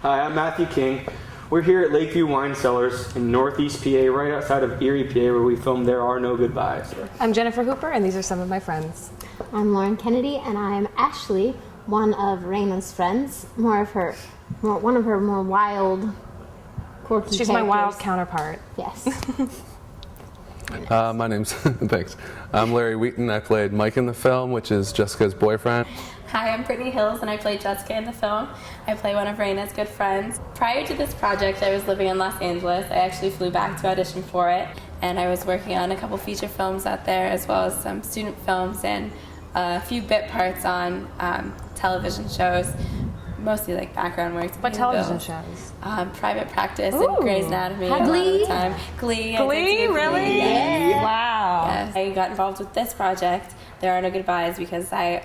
Hi, I'm Matthew King. We're here at Lakeview Wine Cellars in Northeast PA, right outside of Erie, PA, where we filmed There Are No Goodbyes. I'm Jennifer Hooper, and these are some of my friends. I'm Lauren Kennedy, and I'm Ashley, one of Raina's friends. One of her more wild, quirky She's characters. my wild counterpart. Yes. My name's thanks. I'm Larry Wheaton. I played Mike in the film, which is Jessica's boyfriend. Hi, I'm Brittany Hills, and I played Jessica in the film. I play one of Raina's good friends. Prior to this project, I was living in Los Angeles. I actually flew back to audition for it, and I was working on a couple feature films out there, as well as some student films and a few bit parts on television shows, mostly like background work. What television shows? Private Practice and Grey's Anatomy. Glee? Glee. Glee, really? Yeah. Wow. Yes. I got involved with this project, There Are No Goodbyes, because I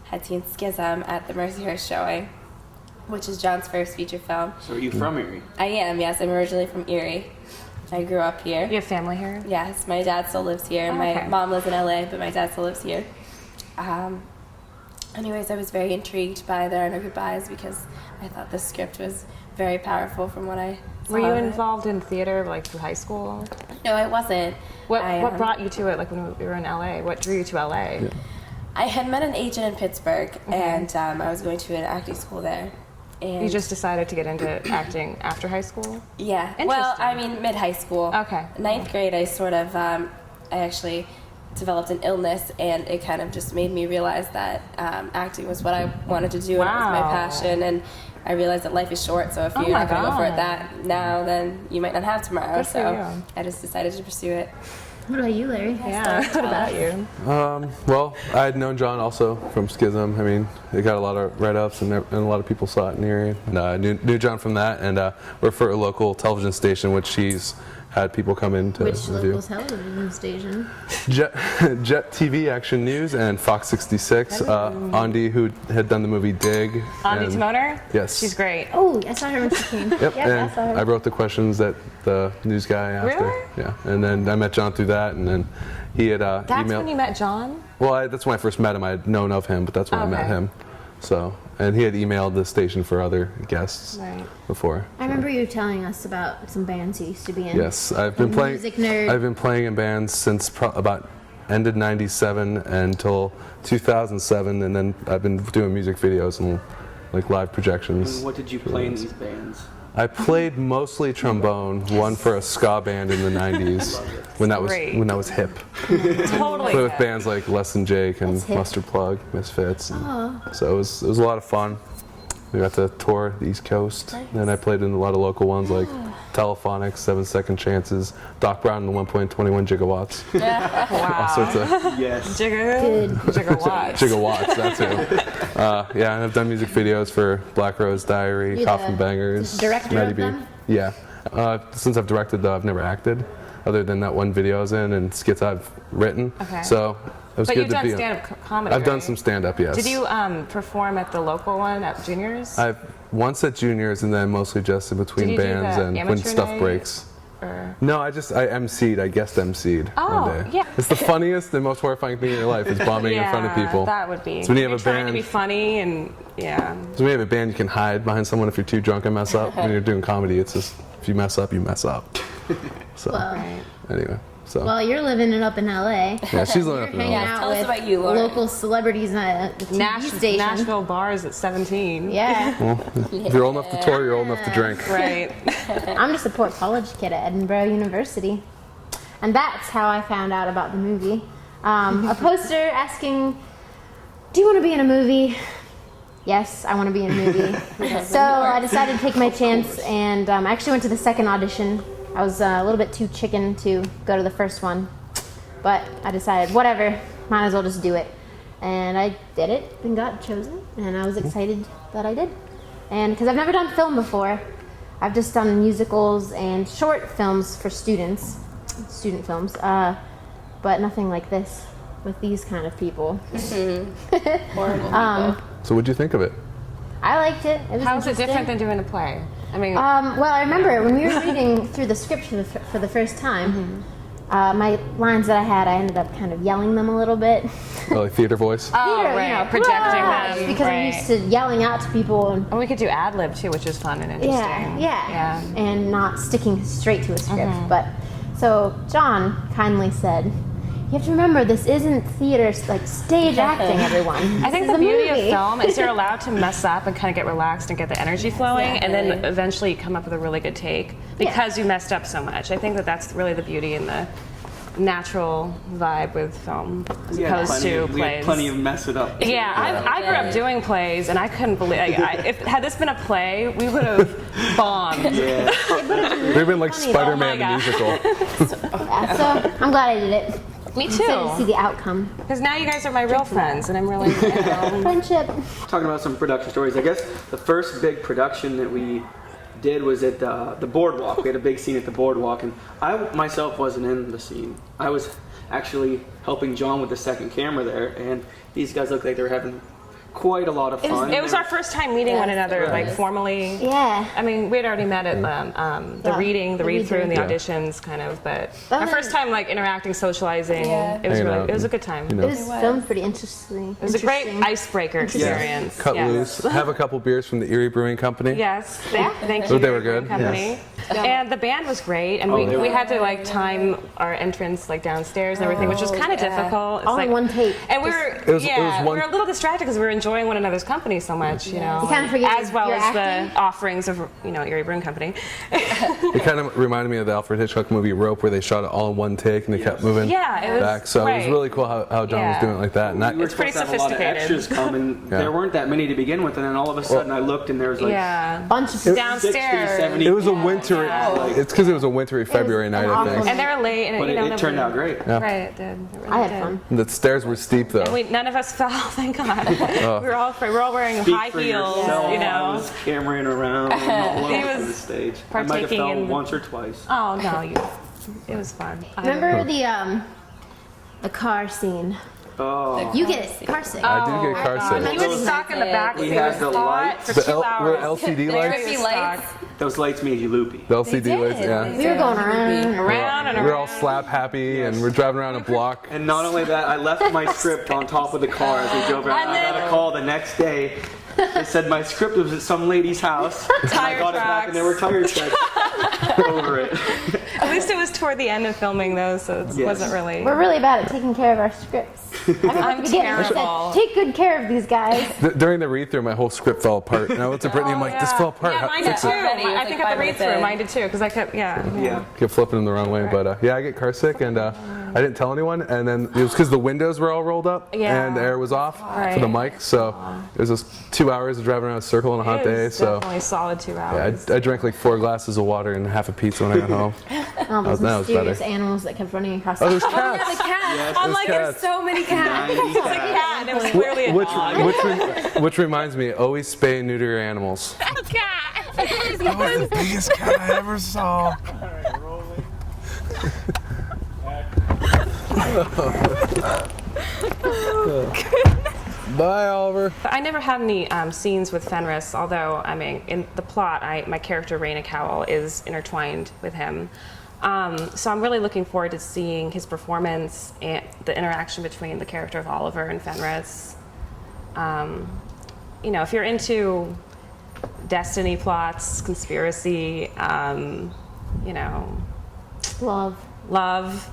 had seen Schism at the Mercyhurst showing, which is John's first feature film. So are you from Erie? I am, yes. I'm originally from Erie. I grew up here. You have family here? Yes, my dad still lives here. Oh, My okay. mom lives in LA, but my dad still lives here. Anyways, I was very intrigued by There Are No Goodbyes because I thought the script was very powerful from what I saw. Were you of it. involved in theater, like through high school? No, I wasn't. What brought you to it, like when we were in LA? What drew you to LA? Yeah. I had met an agent in Pittsburgh, and I was going to an acting school there. And You just decided to get into acting after high school? yeah. Well, Interesting. I mean, mid-high school. Okay. Ninth grade, I sort of, I actually developed an illness, and it kind of just made me realize that acting was what I wanted to do, and it was my Wow. passion. And I realized that life is short, so if you're my not going to go for it God. that now, then you might not have tomorrow. Good for so you. I just decided to pursue it. What about you, Larry? Yeah. What about you? Well, I had known John also from Schism. I mean, it got a lot of write-ups, and a lot of people saw it in Erie. And I knew John from that, and worked for a local television station, which he's had people come in to Which review. local television station? Jet TV Action News and Fox 66. Andi, who had done the movie Dig. Andi and- Timoner? Yes. She's great. Oh, I saw her when she came. Yep, I and saw her. I wrote the questions that the news guy asked her. Really? Yeah, and then I met John through that, and then he had That's emailed. when you met John? Well, that's when I first met him. I had known of him, but that's when I met Okay. him. So, and he had emailed the station for other guests Right. before. I remember you telling us about some bands you used to be in. Yes, I've been playing. Music nerd. I've been playing in bands since about ended '97 until 2007, and then I've been doing music videos and like live projections. And what did you play in these bands? I played mostly trombone, one for a ska band in the '90s when that Great. was hip. Totally. Played with bands like Less Than Jake and That's hip. Mustard Plug, Misfits. And so it was a lot of fun. We got to tour the East Coast, and I played in a lot of local ones like Telephonics, 7 Second Chances, Doc Brown and the 1.21 gigawatts. All Wow. sorts of Yes. Good. Gigawatts. gigawatts. That's it. Yeah, and I've done music videos for Black Rose Diary, You're Coffin the Bangers, director Maddie of B. them? Yeah. Since I've directed, though, I've never acted, other than that one video I was in and skits I've written. Okay. So it was But good you've to done be. stand-up comedy, I've done right? some stand-up, yes. Did you perform at the local one at Juniors? I've once at juniors and then mostly just in between Did you do bands the and when amateur stuff night? breaks. Or- No, I emceed. I guest emceed Oh, one day. yeah. It's the funniest and most horrifying thing in your life is bombing in front of people. That would be. So when you have You're a trying to band- be funny and yeah. So when you have a band, you can hide behind someone if you're too drunk and mess up. When you're doing comedy, it's just if you mess up, you mess up. So Well, anyway, so well, you're living it up in LA. yeah, she's living up in Hanging LA. out Tell us with about you, Lauren. local celebrities at the TV station. Nashville bars at 17. Yeah. Well, if you're old enough to tour, you're old enough to drink. Right. I'm just a Port College kid at Edinburgh University. And that's how I found out about the movie. A poster asking, do you want to be in a movie? Yes, I want to be in a movie. So I decided to take my chance, and I actually went to the second audition. I was a little bit too chicken to go to the first one. But I decided, whatever, might as well just do it. And I did it and got chosen, and I was excited that I did. And because I've never done film before, I've just done musicals and short films for student films, but nothing like this with these kind of people. Horrible people. So what'd you think of it? I liked it. It was How is it interesting. different than doing a play? I mean, Well, I remember when we were reading through the script for the first time, my lines that I had, I ended up kind of yelling them a little bit. Oh, like theater voice. Oh, Theater, right. Projecting "Rah!" them. Because I'm used to yelling out to people and And we could do ad lib too, which is fun and interesting. yeah, and not sticking straight to a script. But so John kindly said, "You have to remember, this isn't theater, like stage acting, everyone. I think This the is a beauty movie." of film is you're allowed to mess up and kind of get relaxed and get the energy flowing, and then eventually you come up with a really good take because you messed up so much. I think that that's really the beauty and the natural vibe with film as opposed to We had plays. plenty of mess it up. Yeah, I grew up doing plays, and I couldn't believe. If had this been a play, we would have bombed. Yeah. We've been like funny, Spider-Man though. Oh the musical. Yeah, so I'm glad I did it. Me Excited to see too. the outcome. Because now you guys are my real friends, and I'm really. Friendship. Talking about some production stories, I guess the first big production that we did was at the boardwalk. We had a big scene at the boardwalk, and I myself wasn't in the scene. I was actually helping John with the second camera there, and these guys looked like they were having quite a lot of fun. It was our first time meeting one another, like formally. Yeah. I mean, we'd already met at the reading, the read through, and the Yeah. auditions, kind of. But That our was- first time, like interacting, socializing. Yeah. It was Hanging really, out it was a good time. You It know, was filmed pretty interesting. It was a great icebreaker experience. cut Yes. loose. Have a couple beers from the Erie Brewing Company. Yes, thank Oh, you. they were good? Company. And the band was great, and they we were. had to like time our entrance like downstairs and everything, which was kind of difficult. It's All in like, one take. And we were, It was we one- were a little distracted because we were enjoying one another's company so much, you know, You kinda forget as well you're as acting. the offerings of Erie Brewing Company. It kind of reminded me of the Alfred Hitchcock movie Rope, where they shot it all in one take and they kept moving Yeah, it was back. So it was right. really cool how John was Yeah. doing it like that. And that, We were It's pretty supposed to have a lot of sophisticated. extras come, and Yeah. there weren't that many to begin with, and then all of a sudden I looked and there was like Yeah, Bunch of 60, downstairs. 70. it was a wintry. Yeah. It's because it was a wintry February night, I think. And they were late, and But you know, it turned out great. Yeah. Right, it did. It really I had did. fun. The stairs were steep though. And none of us fell, thank God. We were all wearing Speak high for heels, yourself. you I know. was cameraing around all He over was the stage. I might have partaking fell in- once or twice. Oh no, it was fun. Remember the car scene? Oh. You get car sick. I did get car God, sick. you were stuck in the back We seat. had It the was hot lights. for The 2 hours. LCD The lights. trippy lights. Those lights made you loopy. The LCD lights, yeah. We were going around. Around and We were all around. slap happy and we're driving around a block. And not only that, I left my script on top of the car as we drove around. And I got then- a call the next day. They said my script was at some lady's house. And I Tire got it back and there were tire tracks over it. At least it was toward the end of filming those, so it Yes. wasn't really. We're really bad at taking care of our scripts. I remember at I'm the beginning, we said, terrible. take good care of these guys. During the read through, my whole script fell apart. And I went to Brittany, I'm like, this fell apart. Yeah, How- mine did fix too. it. Already, it was I like think at 5 the read minutes through, in. mine did too, because I kept, Yeah. Kept flipping them the wrong way, but yeah, I get car sick, and I didn't tell anyone, and then it was because the windows were all rolled up, Yeah. and the air was off for Right. the mic, so it was just 2 hours of driving around a circle on a hot It day, was so definitely solid 2 yeah, hours. I drank like 4 glasses of water and half a pizza when I got home. All those that was mysterious better. animals that kept running across Oh, the there's cats! The cat. Yes, I'm there's like, there's cats. so many cats. 90 It was a cats. cat, and it was clearly a dog. Which reminds me, always spay and neuter your animals. Cat. That was the biggest cat I ever saw. Bye, Oliver. I never had any scenes with Fenris, although, I mean, in the plot, my character, Raina Cowell, is intertwined with him. So I'm really looking forward to seeing his performance and the interaction between the character of Oliver and Fenris. You know, if you're into destiny plots, conspiracy, you know, love. love,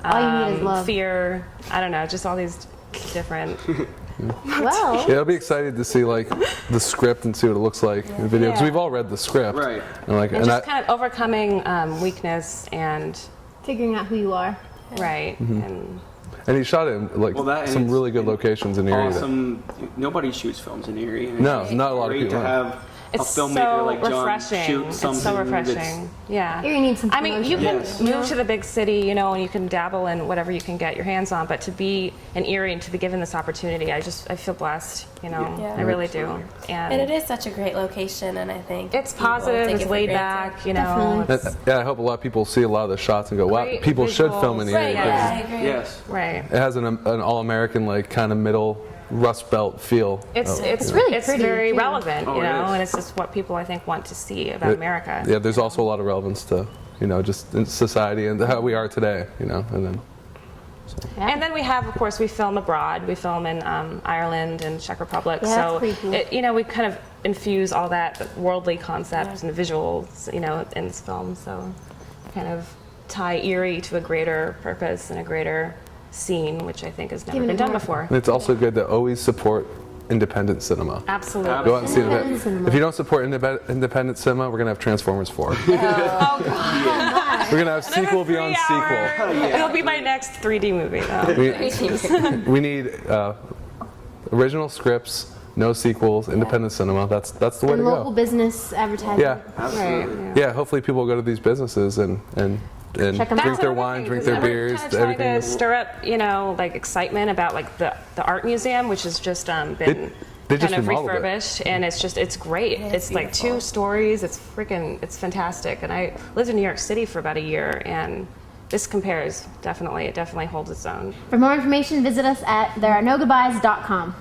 All you need is love. fear, I don't know, just all these different... Well, Yeah, I'll be excited to see like the script and see what it looks like in the video, because we've all read the script. Right. And like, And and just I, kind of overcoming weakness and figuring out who you are. right and and he shot it in like Well, that some is really good locations in Erie. Awesome. Nobody shoots films in Erie. and No, it's not a lot of great people. to have it's a filmmaker so like John refreshing. shoot It's something so refreshing. that's Yeah. Erie needs some I mean, you can Yes. move to the big city, you know, and you can dabble in whatever you can get your hands on. But to be in Erie and to be given this opportunity, I feel blessed. You know, Yeah. I really do. And it is such a great location, and I think It's people positive. take It's it for laid granted. back. You know. Definitely. It's, Yeah, I hope a lot of people see a lot of the shots and go, wow, Great people should film in visuals. Erie. Right, because yeah, I agree. yes. right. It has an all-American like kind of middle Rust Belt feel. It's really it's pretty, very too. relevant, Oh, you it know, is. and it's just what people I think want to see about America. Yeah, there's also a lot of relevance to just in society and how we are today, and then. And then we have, of course, we film abroad. We film in Ireland and Czech Republic. Yeah, that's so, pretty cool. we kind of infuse all that worldly concepts and visuals, in this film. So, kind of tie Erie to a greater purpose and a greater scene, which I think has never Giving been it done more- before. And it's also good to always support independent cinema. Absolutely. Go out and see Independent it. cinema. If you don't support independent cinema, we're gonna have Transformers 4. Oh, God. We're gonna have sequel Another beyond 3 sequel. hour. It'll be my next 3D movie, though. We need original scripts, no sequels, independent cinema. That's the way And to local go. business advertising. Yeah, Right. yeah. Hopefully people will go to these businesses and Check 'em out. drink their another wine, thing, drink 'cause their we're beers, kinda trying everything. to stir up, excitement about the art museum, which has just been they just kind of remodeled it. refurbished, and it's great. It's like 2 stories. It's fantastic. And I lived in New York City for about a year, and this compares definitely. It definitely holds its own. For more information, visit us at therearenogoodbyes.com.